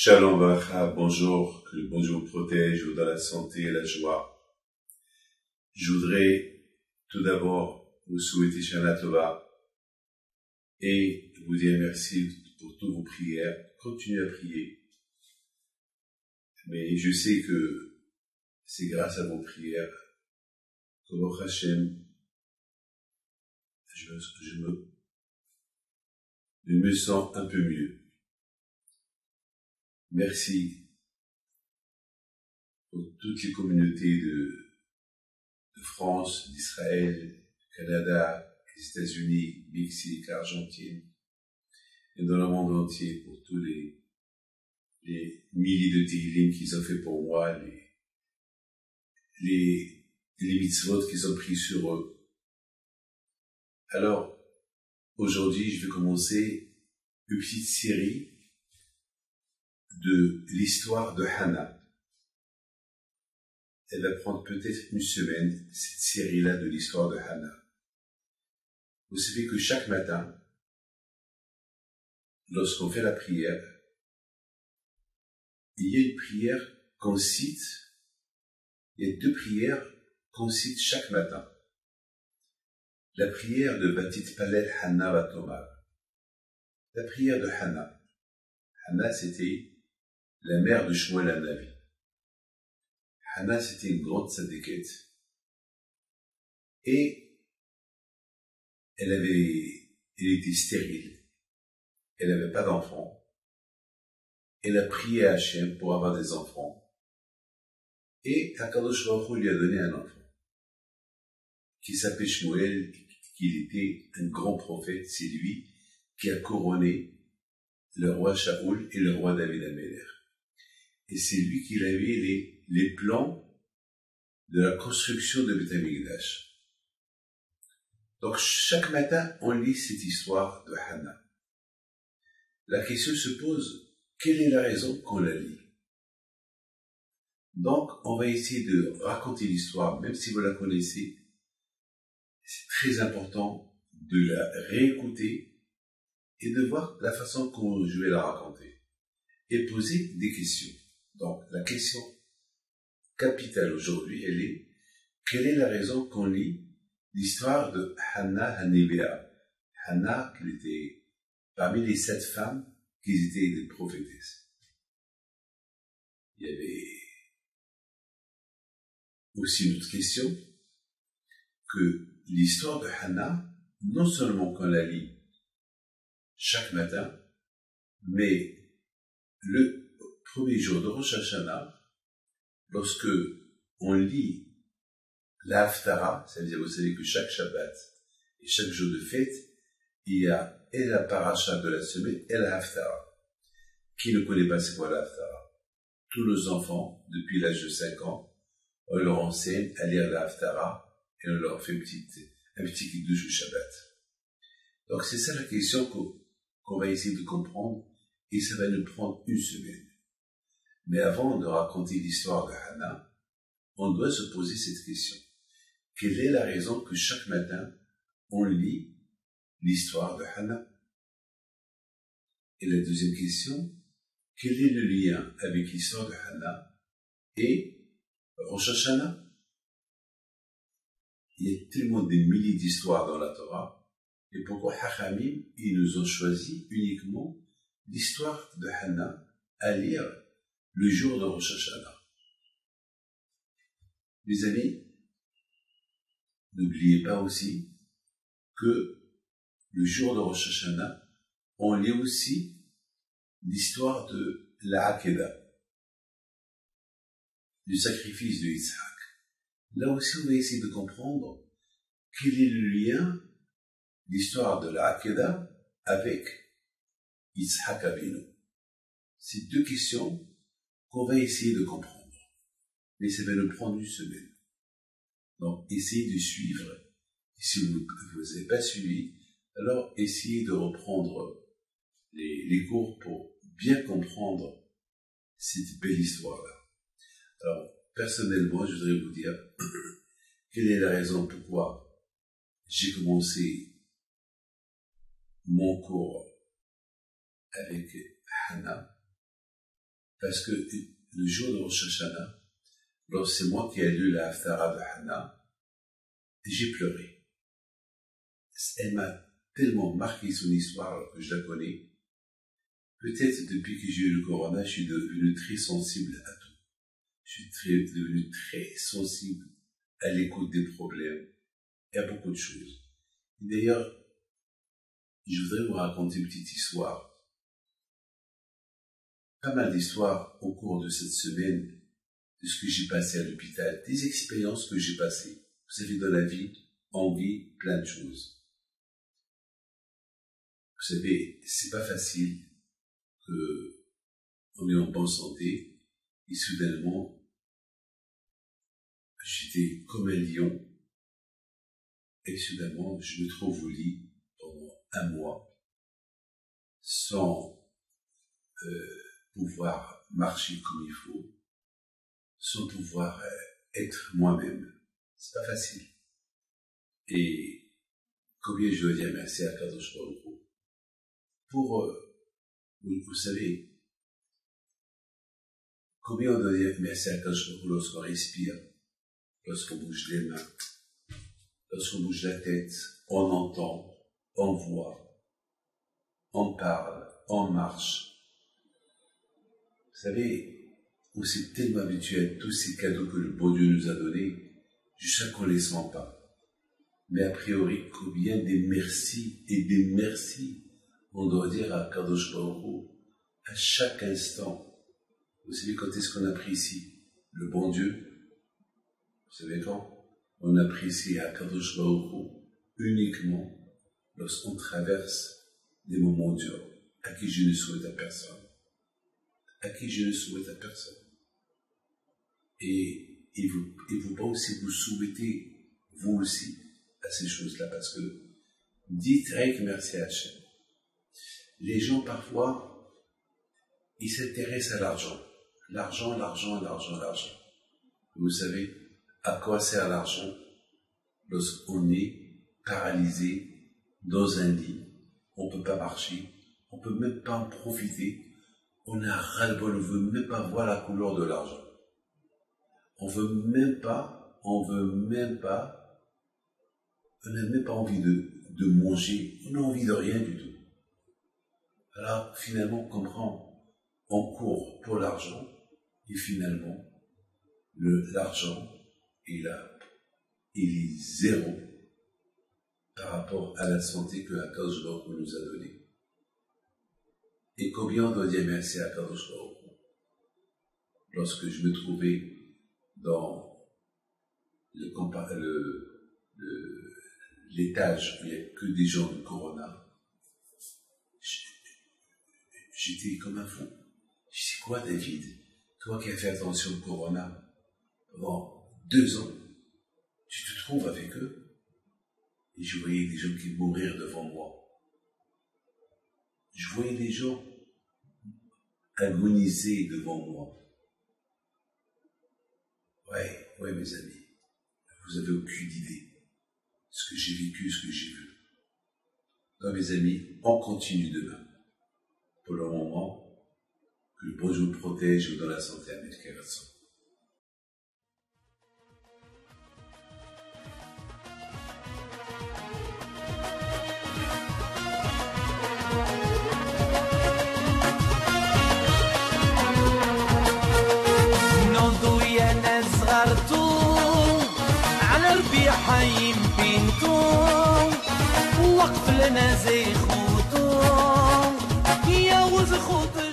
Shalom Bracha, bonjour, que le bon Dieu vous protège, vous donne la santé et la joie. Je voudrais tout d'abord vous souhaiter Shana Tova et vous dire merci pour toutes vos prières. Continuez à prier. Mais je sais que c'est grâce à vos prières que Baruch Hashem, je me sens un peu mieux. Merci pour toutes les communautés de France, d'Israël, du Canada, des États-Unis, Mexique, Argentine, et dans le monde entier pour tous les milliers de Tehillim qu'ils ont fait pour moi, les mitzvot qu'ils ont pris sur eux. Alors, aujourd'hui, je vais commencer une petite série de l'histoire de Hannah. Elle va prendre peut-être une semaine, cette série-là de l'histoire de Hannah. Vous savez que chaque matin, lorsqu'on fait la prière, il y a une prière qu'on cite, il y a deux prières qu'on cite chaque matin. La prière de Vatit Palel Hannah Vatomar. La prière de Hannah. Hannah, c'était la mère de Shmuel HaNavi. Hannah, c'était une grande tzadékette. Et elle était stérile. Elle n'avait pas d'enfants. Elle a prié à Hachem pour avoir des enfants. Et Akadosh Baruch Hu lui a donné un enfant. Qui s'appelait Shmuel, qu'il était un grand prophète. C'est lui qui a couronné le roi Shaoul et le roi David HaMelech. Et c'est lui qui avait les plans de la construction de Beth Amikdash. Donc, chaque matin, on lit cette histoire de Hannah. La question se pose, quelle est la raison qu'on la lit? Donc, on va essayer de raconter l'histoire, même si vous la connaissez. C'est très important de la réécouter et de voir la façon dont je vais la raconter. Et poser des questions. Donc, la question capitale aujourd'hui, elle est, quelle est la raison qu'on lit l'histoire de Hannah Hanebea? Hannah, qui était parmi les 7 femmes qui étaient des prophétesses. Il y avait aussi une autre question, que l'histoire de Hannah, non seulement qu'on la lit chaque matin, mais le premier jour de Rosh Hashanah, lorsque on lit la Haftara, c'est-à-dire vous savez que chaque Shabbat et chaque jour de fête, il y a et la paracha de la semaine et la Haftara. Qui ne connaît pas c'est quoi la Haftara? Tous nos enfants, depuis l'âge de 5 ans, on leur enseigne à lire la Haftara et on leur fait un petit kiddush du Shabbat. Donc c'est ça la question qu'on va essayer de comprendre et ça va nous prendre une semaine. Mais avant de raconter l'histoire de Hannah, on doit se poser cette question. Quelle est la raison que chaque matin, on lit l'histoire de Hannah? Et la deuxième question, quel est le lien avec l'histoire de Hannah et Rosh Hashanah? Il y a tellement de milliers d'histoires dans la Torah, et pourquoi Hachamim, ils nous ont choisi uniquement l'histoire de Hannah à lire le jour de Rosh Hashanah. Mes amis, n'oubliez pas aussi que le jour de Rosh Hashanah, on lit aussi l'histoire de la Hakeda, du sacrifice de Yitzhak. Là aussi, on va essayer de comprendre quel est le lien, l'histoire de la Hakeda avec Yitzhak Avinu. C'est deux questions qu'on va essayer de comprendre. Mais ça va nous prendre une semaine. Donc, essayez de suivre. Et si vous n'avez pas suivi, alors essayez de reprendre les cours pour bien comprendre cette belle histoire-là. Alors, personnellement, je voudrais vous dire quelle est la raison pourquoi j'ai commencé mon cours avec Hannah. parce que le jour de Rosh Hashanah, lorsque c'est moi qui ai lu la Haftara de Hannah, j'ai pleuré. Elle m'a tellement marqué son histoire alors que je la connais. Peut-être depuis que j'ai eu le corona, je suis devenu très sensible à tout. Je suis devenu très sensible à l'écoute des problèmes et à beaucoup de choses. D'ailleurs, je voudrais vous raconter une petite histoire. Pas mal d'histoires au cours de cette semaine, de ce que j'ai passé à l'hôpital, des expériences que j'ai passées. Vous savez, dans la vie, on vit plein de choses. Vous savez, c'est pas facile qu'on est en bonne santé et soudainement, j'étais comme un lion et soudainement, je me trouve au lit pendant un mois sans pouvoir marcher comme il faut, sans pouvoir être moi-même. C'est pas facile. Et combien je dois dire merci à Kadosh Baruch Hu pour, vous savez, combien on doit dire merci à Kadosh Baruch Hu lorsqu'on respire, lorsqu'on bouge les mains, lorsqu'on bouge la tête, on entend, on voit, on parle, on marche. Vous savez, on s'est tellement habitué à tous ces cadeaux que le bon Dieu nous a donnés, jusqu'à qu'on ne les sent pas. Mais a priori, combien des merci et des merci on doit dire à Kadosh Baruch Hu à chaque instant. Vous savez quand est-ce qu'on apprécie le bon Dieu? Vous savez quand? On apprécie à Kadosh Baruch Hu uniquement lorsqu'on traverse des moments durs, à qui je ne souhaite à personne. À qui je ne souhaite à personne. Et vous pas aussi vous souhaitez, vous aussi, à ces choses-là, parce que dites rien que merci à Hachem. Les gens, parfois, ils s'intéressent à l'argent. L'argent, l'argent, l'argent, l'argent. Vous savez, à quoi sert l'argent lorsqu'on est paralysé dans un lit, on ne peut pas marcher, on ne peut même pas en profiter, on a ras-le-bol, on ne veut même pas voir la couleur de l'argent. On n'a même pas envie de manger, on n'a envie de rien du tout. Alors finalement, on comprend, on court pour l'argent, et finalement, l'argent est là, il est zéro par rapport à la santé que Akadosh Baruch Hu nous a donnée. Et combien on doit dire merci à Akadosh Baruch Hu lorsque je me trouvais dans l'étage où il n'y a que des gens de Corona, j'étais comme un fou. Je dis, quoi David, toi qui as fait attention au Corona pendant 2 ans, tu te trouves avec eux? Et je voyais des gens qui mourraient devant moi. Je voyais des gens agoniser devant moi. Ouais, mes amis, vous avez aucune idée de ce que j'ai vécu, ce que j'ai vu. Donc, mes amis, on continue demain. Pour le moment, que le bon Dieu vous protège et vous donne la santé à mes garçons. حيم بنتم وقف لنا زي خوتم يا وز خوتم